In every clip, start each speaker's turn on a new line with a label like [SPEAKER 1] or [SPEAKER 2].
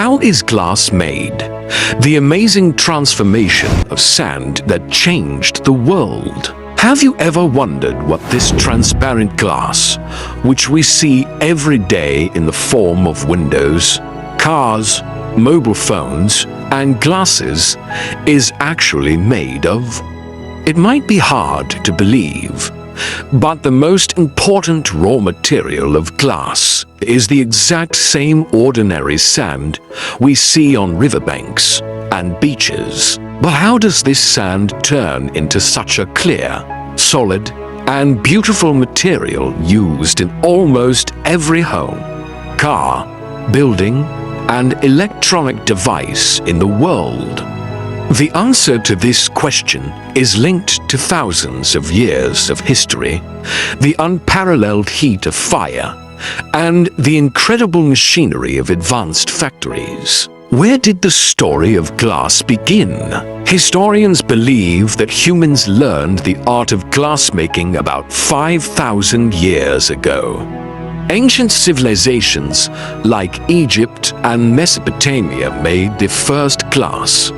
[SPEAKER 1] How is glass made? The amazing transformation of sand that changed the world. Have you ever wondered what this transparent glass, which we see every day in the form of windows, cars, mobile phones, and glasses, is actually made of? It might be hard to believe, but the most important raw material of glass is the exact same ordinary sand we see on riverbanks and beaches. But how does this sand turn into such a clear, solid, and beautiful material used in almost every home, car, building, and electronic device in the world? The answer to this question is linked to thousands of years of history, the unparalleled heat of fire, and the incredible machinery of advanced factories. Where did the story of glass begin? Historians believe that humans learned the art of glassmaking about 5,000 years ago. Ancient civilizations like Egypt and Mesopotamia made the first glass,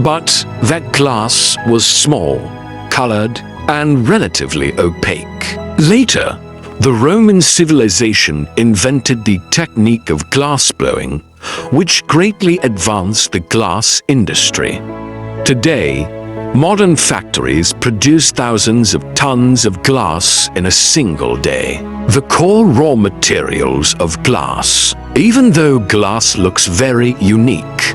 [SPEAKER 1] but that glass was small, colored, and relatively opaque. Later, the Roman civilization invented the technique of glassblowing, which greatly advanced the glass industry. Today, modern factories produce thousands of tons of glass in a single day. The core raw materials of glass. Even though glass looks very unique,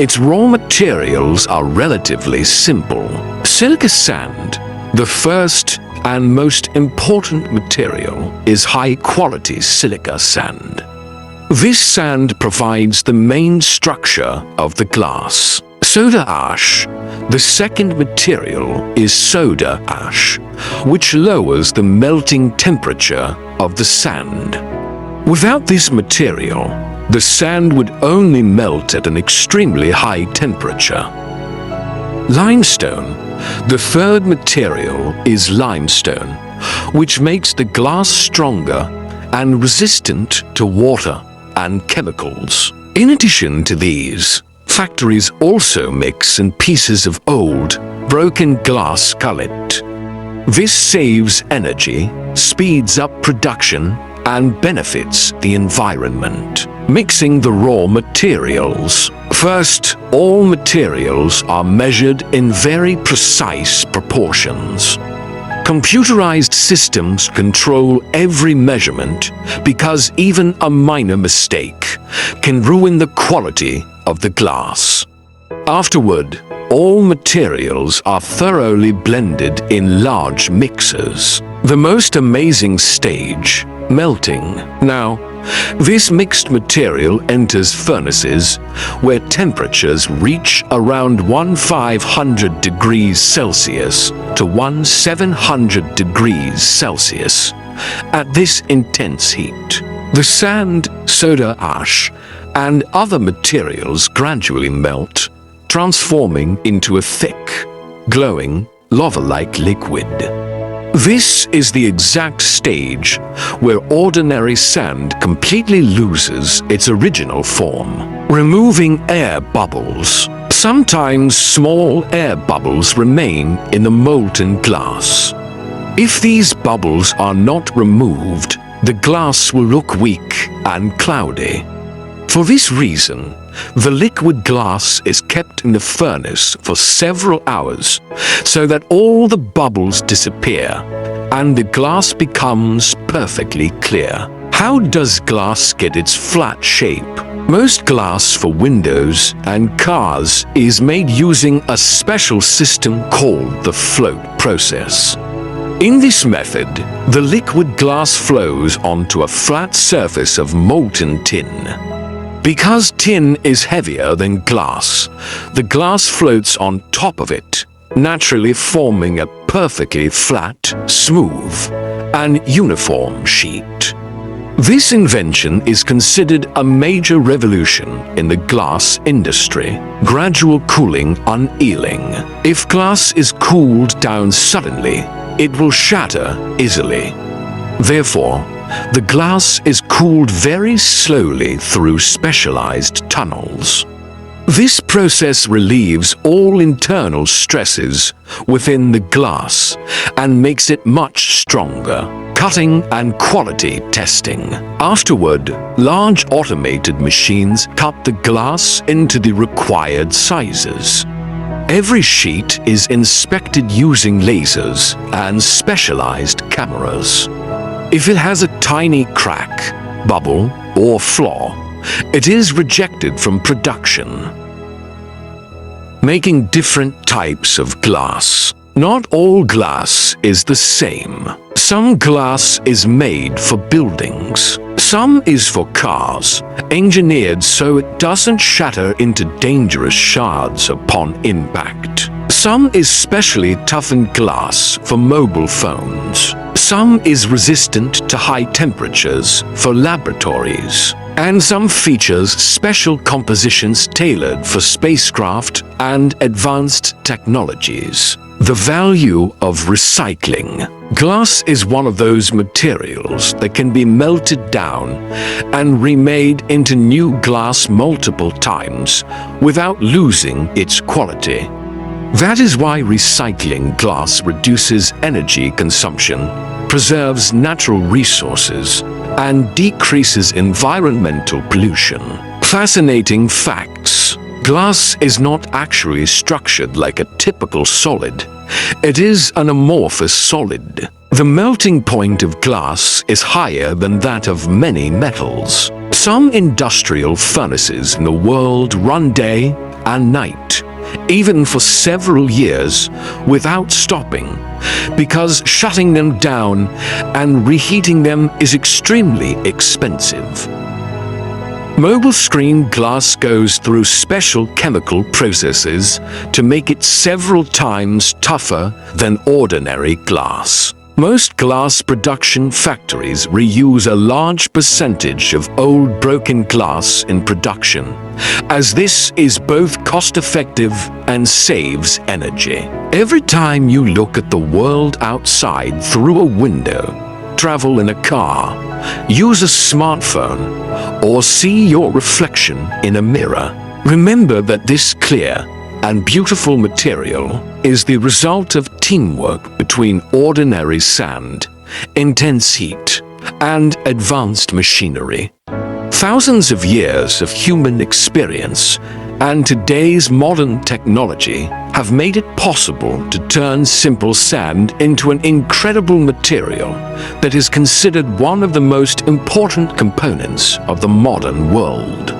[SPEAKER 1] its raw materials are relatively simple. Silica sand, the first and most important material, is high-quality silica sand. This sand provides the main structure of the glass. Soda ash, the second material, is soda ash, which lowers the melting temperature of the sand. Without this material, the sand would only melt at an extremely high temperature. Limestone, the third material, is limestone, which makes the glass stronger and resistant to water and chemicals. In addition to these, factories also mix in pieces of old, broken glass cullet. This saves energy, speeds up production, and benefits the environment. Mixing the raw materials. First, all materials are measured in very precise proportions. Computerized systems control every measurement because even a minor mistake can ruin the quality of the glass. Afterward, all materials are thoroughly blended in large mixers. The most amazing stage, melting. Now, this mixed material enters furnaces where temperatures reach around 1500 degrees Celsius to 1700 degrees Celsius. At this intense heat, the sand, soda ash, and other materials gradually melt, transforming into a thick, glowing, lava-like liquid. This is the exact stage where ordinary sand completely loses its original form, removing air bubbles. Sometimes small air bubbles remain in the molten glass. If these bubbles are not removed, the glass will look weak and cloudy. For this reason, the liquid glass is kept in the furnace for several hours so that all the bubbles disappear and the glass becomes perfectly clear. How does glass get its flat shape? Most glass for windows and cars is made using a special system called the float process. In this method, the liquid glass flows onto a flat surface of molten tin. Because tin is heavier than glass, the glass floats on top of it, naturally forming a perfectly flat, smooth, and uniform sheet. This invention is considered a major revolution in the glass industry. Gradual cooling annealing. If glass is cooled down suddenly, it will shatter easily. Therefore, The glass is cooled very slowly through specialized tunnels. This process relieves all internal stresses within the glass and makes it much stronger. Cutting and quality testing. Afterward, large automated machines cut the glass into the required sizes. Every sheet is inspected using lasers and specialized cameras. If it has a tiny crack, bubble, or flaw, it is rejected from production. Making different types of glass. Not all glass is the same. Some glass is made for buildings. Some is for cars, engineered so it doesn't shatter into dangerous shards upon impact. Some is specially toughened glass for mobile phones. Some is resistant to high temperatures for laboratories. And some features special compositions tailored for spacecraft and advanced technologies. The value of recycling. Glass is one of those materials that can be melted down and remade into new glass multiple times without losing its quality. That is why recycling glass reduces energy consumption, preserves natural resources, and decreases environmental pollution. Fascinating facts. Glass is not actually structured like a typical solid. It is an amorphous solid. The melting point of glass is higher than that of many metals. Some industrial furnaces in the world run day and night, even for several years, without stopping, because shutting them down and reheating them is extremely expensive. Mobile screen glass goes through special chemical processes to make it several times tougher than ordinary glass. Most glass production factories reuse a large percentage of old broken glass in production, as this is both cost-effective and saves energy. Every time you look at the world outside through a window, travel in a car, use a smartphone, or see your reflection in a mirror, remember that this clear and beautiful material is the result of teamwork between ordinary sand, intense heat, and advanced machinery. Thousands of years of human experience and today's modern technology have made it possible to turn simple sand into an incredible material that is considered one of the most important components of the modern world.